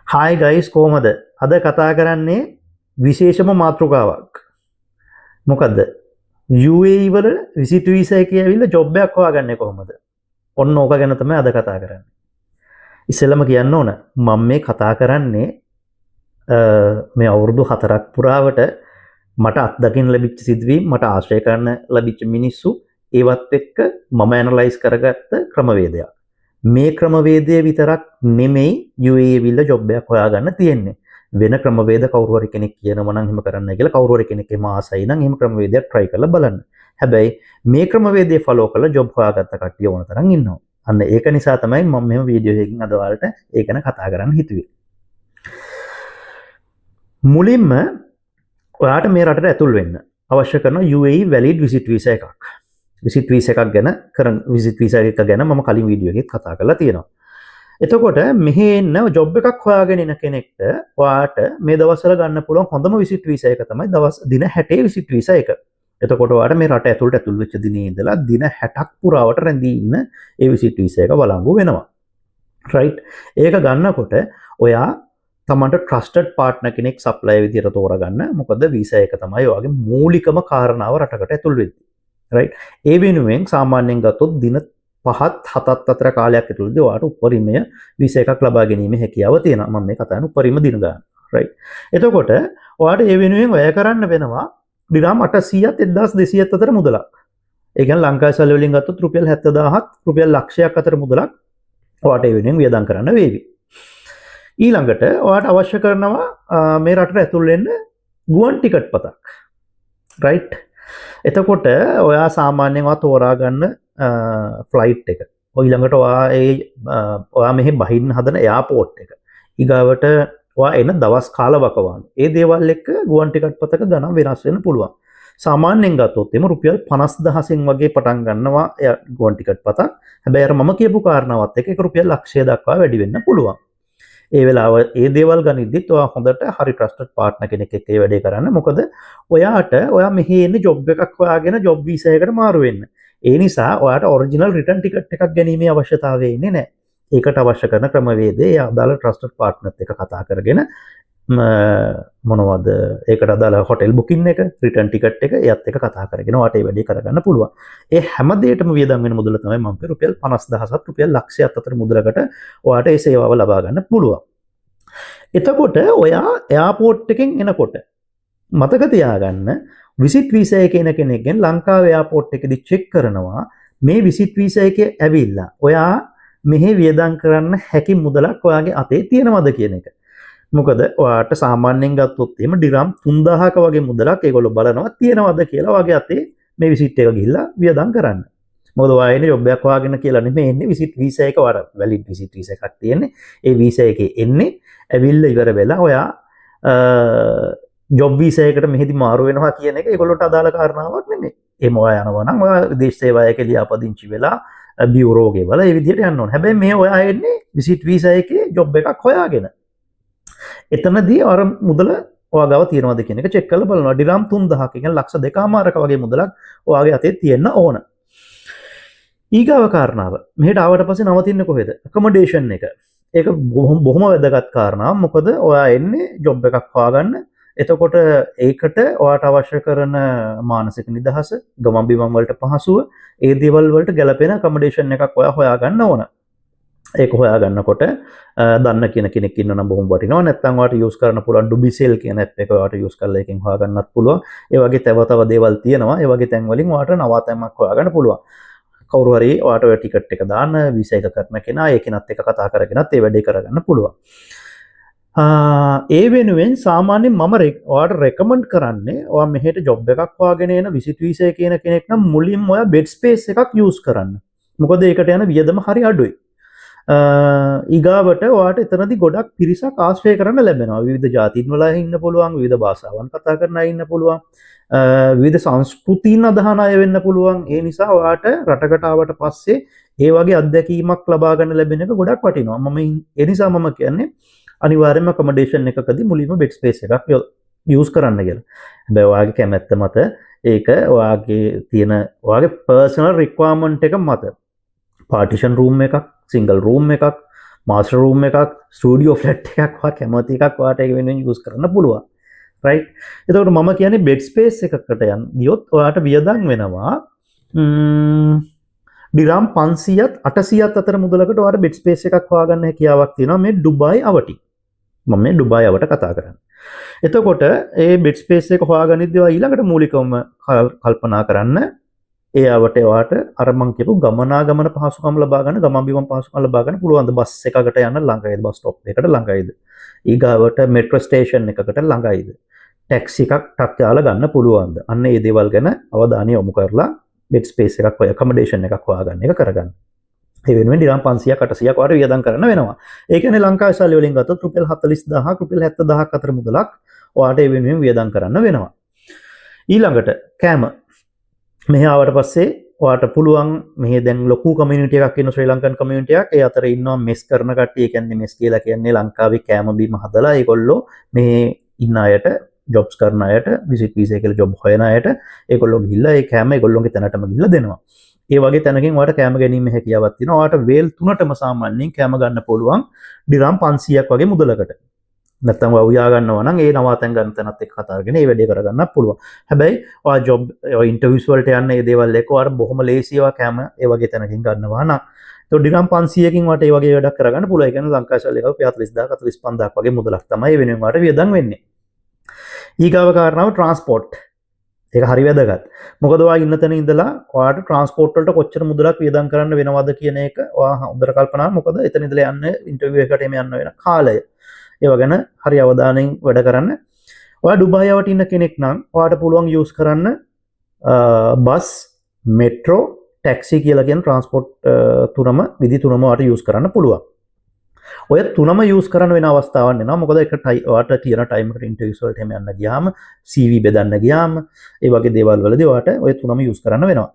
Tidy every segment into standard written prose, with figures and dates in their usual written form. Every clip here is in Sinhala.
හායි ගයිස් කොහමද? අද කතා කරන්නේ විශේෂම මාතෘකාවක්. මොකද්ද? UAE වල විසිට් වීසා එකේ ඇවිල්ලා ජොබ් එකක් හොයාගන්නේ කොහොමද? ඔන්න ඕක ගැන තමයි අද කතා කරන්නේ. ඉස්සෙල්ලම කියන්න ඕන මම මේ කතා කරන්නේ මේ අවුරුදු 4ක් පුරාවට මට අත්දකින්න ලැබිච්ච සිදුවීම් මට ආශ්‍රය කරන්න ලැබිච්ච මිනිස්සු ඒවත් එක්ක මම ඇනලයිස් කරගත්ත ක්‍රමවේදයක්. මේ ක්‍රමවේදය විතරක් නෙමෙයි UAE විල්ල ජොබ් එකක් හොයාගන්න තියෙන්නේ. වෙන ක්‍රමවේද කවුරු හරි කෙනෙක් කියනවා නම් එහෙම කරන්න කියලා කවුරු හරි කෙනෙක් එම ආසයි නම් එහෙම ක්‍රමවේදයක් try කරලා බලන්න. හැබැයි මේ ක්‍රමවේදය follow කරලා ජොබ් හොයාගත්ත කට්ටිය ඕන තරම් ඉන්නවා. අන්න ඒක නිසා තමයි මම මෙහෙම වීඩියෝ එකකින් අද ඔයාලට ඒක ගැන කතා කරන්න හිතුවේ. මුලින්ම ඔයාට මේ රටට ඇතුල් වෙන්න අවශ්‍ය කරන UAE valid visit visa එකක්. විසිට් වීසා එකක් ගැන විසිට් වීසා එක ගැන මම කලින් වීඩියෝ එකේ කතා කරලා තියෙනවා. එතකොට මෙහි එන්න ජොබ් එකක් හොයාගෙන ඉන කෙනෙක්ට ඔයාට මේ දවස්වල ගන්න පුළුවන් හොඳම විසිට් වීසා එක තමයි දින 60 විසිට් වීසා එක. එතකොට ඔයාට මේ රට ඇතුළට ඇතුල් වෙච්ච දිනේ ඉඳලා දින 60ක් පුරාවට රැඳී ඉන්න ඒ විසිට් වීසා එක වළංගු වෙනවා. රයිට්. ඒක ගන්නකොට ඔයා තමන්ට ට්‍රස්ටඩ් පාර්ට්නර් කෙනෙක් සප්ලයි විදියට තෝරගන්න. මොකද වීසා එක තමයි ඔයාගේ මූලිකම කාරණාව රටකට ඇතුල් වෙද්දී. රයිට්. ඒ වෙනුවෙන් සාමාන්‍යයෙන් ගත්තොත් දින 5-7ක් අතර කාලයක් ඇතුළතදී ඔයාට උපරිමය වීසා එකක් ලබා ගැනීමේ හැකියාව තියෙනවා. මම මේ කතා කරන උපරිම දින ගන්න. රයිට්. එතකොට ඔයාට ඒ වෙනුවෙන් වැය කරන්න වෙනවා දිරාම් 800ත් 1200ත් අතර මුදලක්. ඒ කියන්නේ ලංකාවේ සල්ලි වලින් ගත්තොත් රුපියල් 70000ක් රුපියල් ලක්ෂයක් අතර මුදලක් ඔයාට ඒ වෙනුවෙන් වියදම් කරන්න වේවි. ඊළඟට ඔයාට අවශ්‍ය කරනවා මේ රටට ඇතුල් වෙන්න ගුවන් ටිකට් පතක්. රයිට්. එතකොට ඔයා සාමාන්‍යයෙන් තෝරා ගන්න ෆ්ලයිට් එක. ඊළඟට ඔයා මෙහි බහින්න හදන එයාපෝට් එක. ඊගාවට ඔයා එන දවස් කාල වකවානු. ඒ දේවල් එක්ක ගුවන් ටිකට් පතක ගණන් වෙනස් වෙන්න පුළුවන්. සාමාන්‍යයෙන් ගත්තොත් එම රුපියල් 50000න් වගේ පටන් ගන්නවා ගුවන් ටිකට් පතක්. හැබැයි අර මම කියපු කාරණාවත් එක්ක ඒක රුපියල් ලක්ෂය දක්වා වැඩි වෙන්න පුළුවන්. ඒ වෙලාව ඒ දේවල් ගනිද්දිත් ඔයා හොඳට හරි ට්‍රස්ටඩ් පාර්ට්නර් කෙනෙක් එක්ක ඒ වැඩේ කරන්න. මොකද ඔයා මෙහි එන්නේ ජොබ් එකක් හොයාගෙන ජොබ් වීසා එකකට මාරු වෙන්න. ඒ නිසා ඔයාට ඔරිජිනල් රිටර්න් ටිකට් එකක් ගැනීමේ අවශ්‍යතාවය ඉන්නේ නැහැ. ඒකට අවශ්‍ය කරන ක්‍රමවේදය ඒ අදාළ ට්‍රස්ටඩ් පාර්ට්නර්ත් එක්ක කතා කරගෙන මොනවද ඒකට අදාළ හොටෙල් බුකින් එක රිටර්න් ටිකට් එක එයත් එක්ක කතා කරගෙන ඔයාට ඒ වැඩේ කරගන්න පුළුවන්. ඒ හැම දෙයකටම වියදම් වෙන මුදල තමයි මම කිය රුපියල් 50000ත් රුපියල් ලක්ෂයක් අතර මුදලකට ඔයාට ඒ සේවාව ලබා ගන්න පුළුවන්. එතකොට ඔයා එයාපෝට් එකෙන් එනකොට මතක තියාගන්න විසිට් වීසා එකේ එන කෙනෙක්ගෙන් ලංකාවේ එයාපෝට් එකේදී චෙක් කරනවා මේ විසිට් වීසා එකේ ඇවිල්ලා ඔයා මෙහි වියදම් කරන්න හැකි මුදලක් ඔයාගේ අතේ තියෙනවද කියන එක. මොකද ඔයාට සාමාන්‍යයෙන් ගත්තොත් එහෙම ඩිරම් 3000ක වගේ මුදලක් ඒගොල්ලෝ බලනවා තියෙනවද කියලා ඔයාගේ අතේ මේ විසිට් එක ගිහිල්ලා වියදම් කරන්න. මොකද ඔයා එන්නේ ජොබ් එකක් හොයාගෙන කියලා නෙමෙයි එන්නේ විසිට් වීසා එක වඩා වැලිඩ් විසිට් වීසා එකක් තියෙන්නේ. ඒ වීසා එකේ එන්නේ ඇවිල්ලා ඉවර වෙලා ඔයා ජොබ් වීසා එකට මෙහෙදි මාරු වෙනවා කියන එක ඒගොල්ලොන්ට අදාළ කාරණාවක් නෙමෙයි. එහෙම ඔයා යනවා නම් ඔයා විදේශ සේවාවක ලියාපදිංචි වෙලා බියුරෝ ගෙවල ඒ විදිහට යන්න ඕනේ. හැබැයි මේ ඔයා එන්නේ විසිට් වීසා එකේ ජොබ් එකක් හොයාගෙන. එතනදී අර මුදල ඔයා ගාව තියෙනවද කියන එක චෙක් කරලා බලනවා. ඩිරම් 3000ක කියන්නේ ලක්ෂ 2මාරක වගේ මුදලක් ඔයාගේ අතේ තියෙන්න ඕන. ඊගාව කාරණාව මෙහෙට ආවට පස්සේ නවතින්නේ කොහෙද? ඇකොමොඩේෂන් එක. ඒක බොහොම වැදගත් කාරණාවක්. මොකද ඔයා එන්නේ ජොබ් එකක් හොයාගන්න. එතකොට ඒකට ඔයාට අවශ්‍ය කරන මානසික නිදහස, ගමන් බිමන් වලට පහසුව, ඒ දේවල් වලට ගැලපෙන ඇකොමොඩේෂන් එකක් ඔයා හොයාගන්න ඕන. ඒක හොයාගන්නකොට දන්න කෙනෙක් ඉන්නවා නම් බොහොම වටිනවා. නැත්නම් ඔයාට යූස් කරන්න පුළුවන් ඩුබිසෙල් කියන ඇප් එක ඔයාට යූස් කරලා එකෙන් හොයාගන්නත් පුළුවන්. ඒ වගේ තව දේවල් තියෙනවා. ඒ වගේ තැන් වලින් ඔයාට නවාතැන්මක් හොයාගන්න පුළුවන්. කවුරු හරි ඔයාට ඔය ටිකට් එක දාන්න වීසා එක කරන කෙනා ඒ කෙනත් එක්ක කතා කරගෙනත් ඒ වැඩේ කරගන්න පුළුවන්. ඒ වෙනුවෙන් සාමාන්‍යයෙන් මම ඔයාට රෙකමන්ඩ් කරන්නේ ඔයා මෙහෙට ජොබ් එකක් හොයාගෙන එන විසිට් වීසා කියන කෙනෙක් නම් මුලින්ම ඔයා බෙඩ් ස්පේස් එකක් යූස් කරන්න. මොකද ඒකට යන වියදම හරි අඩුයි. ඊගාවට ඔයාට එතනදී ගොඩක් පිරිසක් ආශ්‍රය කරන්න ලැබෙනවා. විවිධ ජාතීන් වල ඉන්න පුළුවන්, විවිධ භාෂාවන් කතා කරන අය ඉන්න පුළුවන්, විවිධ සංස්කෘතීන් අදහන අය වෙන්න පුළුවන්. ඒ නිසා ඔයාට රටකට ආවට පස්සේ ඒ වගේ අත්දැකීමක් ලබා ගන්න ලැබෙන එක ගොඩක් වටිනවා. ඒ නිසා මම කියන්නේ අනිවාර්යයෙන්ම ඇකොමොඩේෂන් එකකදී මුලින්ම බෙඩ් ස්පේස් එකක් යූස් කරන්න කියලා. හැබැයි ඔයාගේ කැමැත්ත මත ඒක ඔයාගේ පර්සනල් රික්වයර්මන්ට් එක මත පාටිෂන් රූම් එකක්, සිංගල් රූම් එකක්, මාස්ටර් රූම් එකක් ස්ටුඩියෝ ෆ්ලැට් එකක් වා කැමති එකක් වාට ඒක වෙනුවෙන් යූස් කරන්න පුළුවන් රයිට් එතකොට මම කියන්නේ බෙඩ් ස්පේස් එකකට යන් ගියොත් ඔයාට වියදම් වෙනවා ඩිරම් 500ත් 800ත් අතර මුදලකට ඔයාට බෙඩ් ස්පේස් එකක් හොයාගන්න හැකියාවක් තියෙනවා මේ ඩුබායි අවටි මම මේ ඩුබායි අවට කතා කරන්නේ එතකොට ඒ බෙඩ් ස්පේස් එක හොයාගනිද්දී ඔයා ඊළඟට මූලිකවම කල්පනා කරන්න ඒ අවට ඔයාට අර මං කියපු ගමනාගමන පහසුකම් ලබා ගන්න ගමන් බිමන් පහසුකම් ලබා ගන්න පුළුවන් ද බස් එකකට යන්න ළඟයිද බස් ස්ටොප් එකකට ළඟයිද ඊගාවට මෙට්‍රෝ ස්ටේෂන් එකකට ළඟයිද ටැක්සි එකක් ටක් යාලා ගන්න පුළුවන්ද අන්න ඒ දේවල් ගැන අවධානය යොමු කරලා බෙඩ් ස්පේස් එකක් ඔය ඇකොමඩේෂන් එකක් හොයාගන්න එක කරගන්න ඒ වෙනුවෙන් දිනම් 500ක් 800ක් වාට වියදම් කරන්න වෙනවා ඒ කියන්නේ ලංකාවේ සල්ලි වලින් ගත්තොත් රුපියල් 40000ක් රුපියල් 70000ක් අතර මුදලක් ඔයාට ඒ වෙනුවෙන් වියදම් කරන්න වෙනවා ඊළඟට කෑම මෙහි ආවට පස්සේ ඔයාට පුළුවන් මෙහි දැන් ලොකු කමියුනිටි එකක් ඉන්න ශ්‍රී ලංකන් කමියුනිටි එකක් ඒ අතර ඉන්නවා මෙස් කරන කට්ටිය ඒ කියන්නේ මෙස් කියලා කියන්නේ ලංකාවේ කෑම බීම හදලා ඒගොල්ලෝ මේ ඉන්න අයට ජොබ්ස් කරන අයට විසිට් වීසා කියලා ජොබ් හොයන අයට ඒගොල්ලෝ ගිහිල්ලා ඒ කෑම ඒගොල්ලෝගේ තැනටම ගිහිල්ලා දෙනවා ඒ වගේ තැනකින් ඔයාට කෑම ගැනීම හැකියාවක් තියෙනවා ඔයාට වේල් 3ටම සාමාන්‍යයෙන් කෑම ගන්න පුළුවන් ඩිරම් 500ක් වගේ මුදලකට නැත්තම් ඔයා උයා ගන්නවා නම් ඒ නවාතැන් ගන්න තැනත් එක්ක කතා කරගෙන ඒ වැඩේ කරගන්නත් පුළුවන්. හැබැයි ඔයා ජොබ් ඉන්ටර්වියුස් වලට යන්න මේ දේවල් එක්ක ඔයාට බොහොම ලේසියව කැම ඒ වගේ තැනකින් ගන්නවා නම් તો ඩිරම් 500කින් වට ඒ වගේ වැඩක් කරගන්න පුළුවන්. ඒ කියන්නේ ලංකාවේ සල්ලි එකව 40000 45000ක් වගේ මුදලක් තමයි වෙනුවෙන් වට වියදම් වෙන්නේ. ඊගාව කාරණාව ට්‍රාන්ස්පෝර්ට්. ඒක හරි වැදගත්. මොකද ඔයා ඉන්න තැන ඉඳලා ඔයාට ට්‍රාන්ස්පෝර්ට් වලට කොච්චර මුදලක් වියදම් කරන්න වෙනවද කියන එක ඔයා හොඳට කල්පනා කරන්න. මොකද එතන ඉඳලා යන්න ඉන්ටර්වියු එකකට එමෙ යන්න වෙන කාලය. ඒව ගැන හරි අවධානයෙන් වැඩ කරන්න. ඔයා ඩුබායි යවට ඉන්න කෙනෙක් නම් ඔයාට පුළුවන් යූස් කරන්න බස්, මෙට්‍රෝ, ටැක්සි කියලා කියන ට්‍රාන්ස්පෝර්ට් තුනම විදි තුනම ඔයාට යූස් කරන්න පුළුවන්. ඔය තුනම යූස් කරන්න වෙන අවස්ථාවක් නෙනවා. මොකද එක ඔයාට තියෙන ටයිම් එකට ඉන්ටර්වියුස් වලට එහෙම යන්න ගියාම CV බෙදන්න ගියාම ඒ වගේ දේවල් වලදී ඔයාට ඔය තුනම යූස් කරන්න වෙනවා.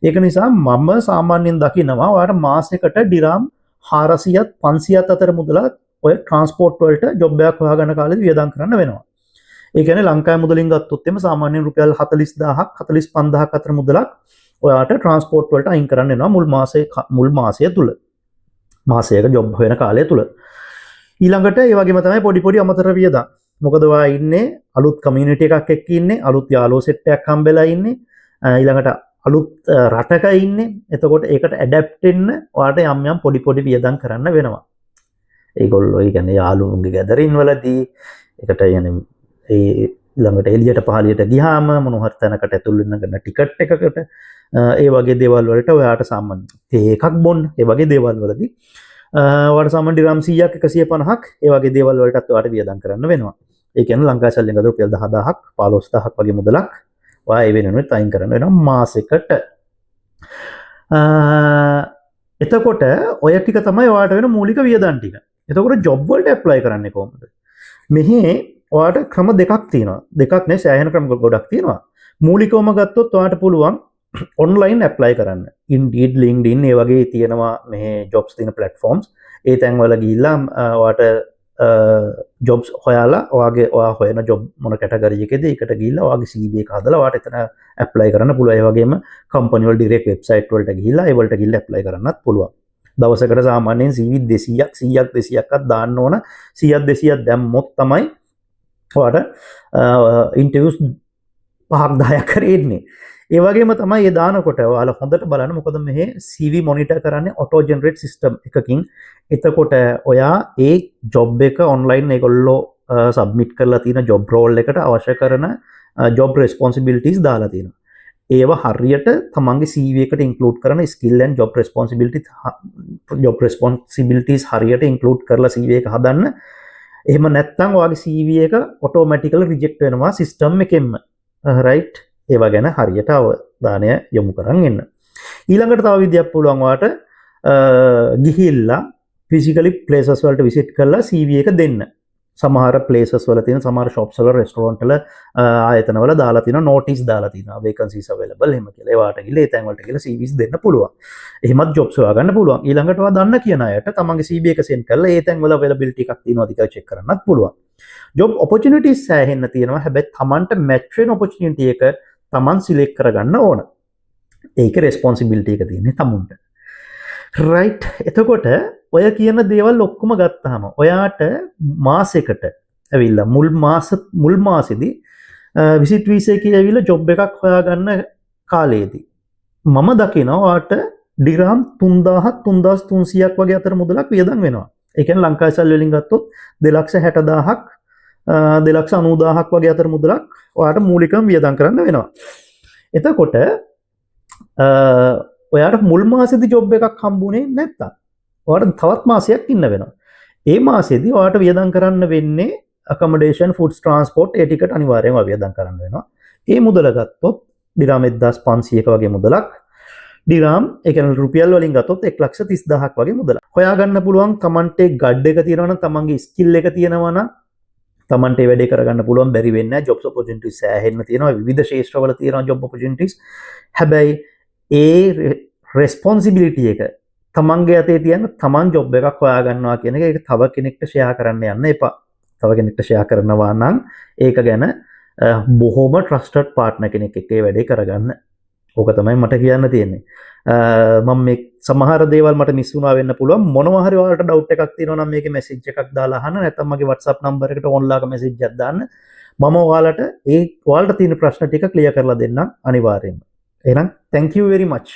ඒක නිසා මම සාමාන්‍යයෙන් දකිනවා ඔයාට මාසෙකට ඩිරම් 400ත් 500ත් අතර මුදලක් ඔය ට්‍රාන්ස්පෝර්ට් වලට ජොබ් එකක් හොයාගන්න කාලෙදි වියදම් කරන්න වෙනවා. ඒ කියන්නේ ලංකාවේ මුදලින් ගත්තොත් එimhe සාමාන්‍යයෙන් රුපියල් 40000ක් 45000ක් අතර මුදලක් ඔයාට ට්‍රාන්ස්පෝර්ට් වලට අයින් කරන්න වෙනවා මුල් මාසය තුල. මාසයක ජොබ් හොයන කාලය තුල. ඊළඟට ඒ වගේම තමයි පොඩි පොඩි අමතර වියදම්. මොකද ඔයා ඉන්නේ අලුත් කමියුනිටි එකක් එක්ක ඉන්නේ, අලුත් යාළුවෝ සෙට් එකක් හම්බෙලා ඉන්නේ. ඊළඟට අලුත් රටක ඉන්නේ. එතකොට ඒකට ඇඩැප්ට් වෙන්න ඔයාට යම් යම් පොඩි පොඩි වියදම් කරන්න වෙනවා. ඒගොල්ලෝ ඒ කියන්නේ යාළුවෝගේ ගැදරින් වලදී ඒකට යන්නේ ඒ ළඟට එළියට පහළියට ගියාම මොන හරි තැනකට ඇතුල් වෙන ගන්න ටිකට් එකකට ඒ වගේ දේවල් වලට ඔයාට සාමාන්‍ය තේ එකක් බොන්න ඒ වගේ දේවල් වලදී ඔයාට සාමාන්‍ය ඩිරම් 100ක් 150ක් ඒ වගේ දේවල් වලටත් ඔයාට වියදම් කරන්න වෙනවා. ඒ කියන්නේ ලංකාවේ සල්ලෙන් ගත්තොත් රුපියල් 10000ක් 15000ක් වගේ මුදලක් ඔයා ඒ වෙනුවෙන් අයින් කරන්න වෙනවා මාසෙකට. එතකොට ඔය ටික තමයි ඔයාට වෙන මූලික වියදම් ටික. එතකොට ජොබ් වලට ඇප්ලයි කරන්නේ කොහොමද? මෙහි ඔයාට ක්‍රම දෙකක් තියෙනවා. දෙකක් නේ සෑහෙන ක්‍රම ගොඩක් තියෙනවා. මූලිකවම ගත්තොත් ඔයාට පුළුවන් ඔන්ලයින් ඇප්ලයි කරන්න. Indeed, LinkedIn ඒ වගේ තියෙනවා මේ ජොබ්ස් තියෙන platforms. ඒ තැන්වල ගිහිල්ලා ඔයාට ජොබ්ස් හොයාලා ඔයා හොයන ජොබ් මොන කැටගරි එකේද ඒකට ගිහිල්ලා ඔයාගේ CV එක හදලා ඔයාට එතන ඇප්ලයි කරන්න පුළුවන්. ඒ වගේම කම්පැනි වල ඩිරෙක්ට් වෙබ්සයිට් වලට ගිහිල්ලා ඒ වලට ගිහිල්ලා ඇප්ලයි කරන්නත් පුළුවන්. දවසකට සාමාන්‍යයෙන් CV 200ක් 100ක් 200ක්වත් දාන්න ඕන. 100ක් 200ක් දැම්මොත් තමයි ඔයාට ඉන්ටර්වියුස් 5ක් 10ක් කරේ එන්නේ. ඒ වගේම තමයි ඒ දානකොට ඔයාලා හොඳට බලන්න මොකද මෙහි CV මොනිටර් කරන්නේ ඔටෝ ජෙනරේට් සිස්ටම් එකකින්. එතකොට ඔයා ඒ ජොබ් එක ඔන්ලයින් ඒගොල්ලෝ සබ්මිට් කරලා තියෙන ජොබ් රෝල් එකට අවශ්‍ය කරන ජොබ් රෙස්පොන්සිබිලිටිස් දාලා තියෙනවා. ඒවා හරියට තමන්ගේ CV එකට ඉන්ක්ලූඩ් කරන ස්කිල් ඇන්ඩ් ජොබ් රෙස්පොන්සිබිලිටිස් හරියට ඉන්ක්ලූඩ් කරලා CV එක හදන්න. එහෙම නැත්නම් ඔයාගේ CV එක ඔටෝමැටිකලි රිජෙක්ට් වෙනවා සිස්ටම් එකෙන්ම. රයිට්? ඒවා ගැන හරියට අවධානය යොමු කරන් ඉන්න. ඊළඟට තව විදියක් පුළුවන් ඔයාට ගිහිල්ලා ෆිසිකලි ප්ලේසස් වලට විසිට් කරලා CV එක දෙන්න. සමහර ප්ලේසස් වල තියෙන සමහර shops වල restaurant වල ආයතන වල දාලා තියෙනවා notice දාලා තියෙනවා vacancies available එහෙම කියලා. ඒවට ගිහලා ඒ තැන් වලට ගිහලා CVs දෙන්න පුළුවන්. එහෙමත් jobs හොයාගන්න පුළුවන්. ඊළඟට ඔයා දන්න කියන අයට තමන්ගේ CV එක send කරලා ඒ තැන් වල availability එකක් තියෙනවද කියලා check කරන්නත් පුළුවන්. job opportunities සෑහෙන්න තියෙනවා. හැබැයි තමන්ට match වෙන opportunity එක තමන් select කරගන්න ඕන. ඒකේ responsibility එක තියෙන්නේ තමුන්ට. right? එතකොට ඔය කියන දේවල් ඔක්කොම ගත්තාම ඔයාට මාසයකට ඇවිල්ලා මුල් මාසෙදී විසිට් වීසා එකේ ඇවිල්ලා ජොබ් එකක් හොයාගන්න කාලයේදී මම දකිනවා ඔයාට ඩිරාම් 3000ක් 3300ක් වගේ අතර මුදලක් වියදම් වෙනවා. ඒ කියන්නේ ලංකාවේ සල්ලි වලින් ගත්තොත් 260000ක් 290000ක් වගේ අතර මුදලක් ඔයාට මූලිකව වියදම් කරන්න වෙනවා. එතකොට ඔයාට මුල් මාසෙදී ජොබ් එකක් හම්බුනේ නැත්තම් ඔයාට තවත් මාසයක් ඉන්න වෙනවා. ඒ මාසෙදී ඔයාට වියදම් කරන්න වෙන්නේ accommodation, foods, transport ඒ ටිකට අනිවාර්යයෙන්ම වියදම් කරන්න වෙනවා. ඒ මුදල ගත්තොත් ඩිරාම් 1500ක වගේ මුදලක්. ඩිරාම් ඒ කියන්නේ රුපියල් වලින් ගත්තොත් 130000ක් වගේ මුදලක්. හොයාගන්න පුළුවන් තමන්ට ගඩ් එක තියෙනවා නම් තමන්ගේ ස්කිල් එක තියෙනවා නම් තමන්ට ඒ වැඩේ කරගන්න පුළුවන්. බැරි වෙන්නේ නැහැ. ජොබ්ස් ඔපොර්චුනිටිස් සෑහෙන්න තියෙනවා. විවිධ ක්ෂේත්‍රවල තියෙනවා ජොබ් ඔපොර්චුනිටිස්. හැබැයි ඒ රෙස්පොන්සිබිලිටි එක තමන්ගේ අතේ තියෙන තමන් ජොබ් එකක් හොයාගන්නවා කියන එක ඒක තව කෙනෙක්ට ෂෙයා කරන්න යන්න එපා. තව කෙනෙක්ට ෂෙයා කරනවා නම් ඒක ගැන බොහොම ට්‍රස්ටඩ් පාර්ට්නර් කෙනෙක් එක්ක ඒ වැඩේ කරගන්න. ඕක තමයි මට කියන්න තියෙන්නේ. මම මේ සමහර දේවල් මට මිස් වුණා වෙන්න පුළුවන්. මොනවා හරි ඔයාලට ඩවුට් එකක් තියෙනවා නම් මේකේ මැසේජ් එකක් දාලා අහන්න. නැත්නම් මගේ WhatsApp නම්බර් එකට ඔන්ලාක මැසේජ් එකක් දාන්න. මම ඔයාලට ඔයාලට තියෙන ප්‍රශ්න ටික ක්ලියර් කරලා දෙන්නම් අනිවාර්යයෙන්ම. එහෙනම් thank you very much.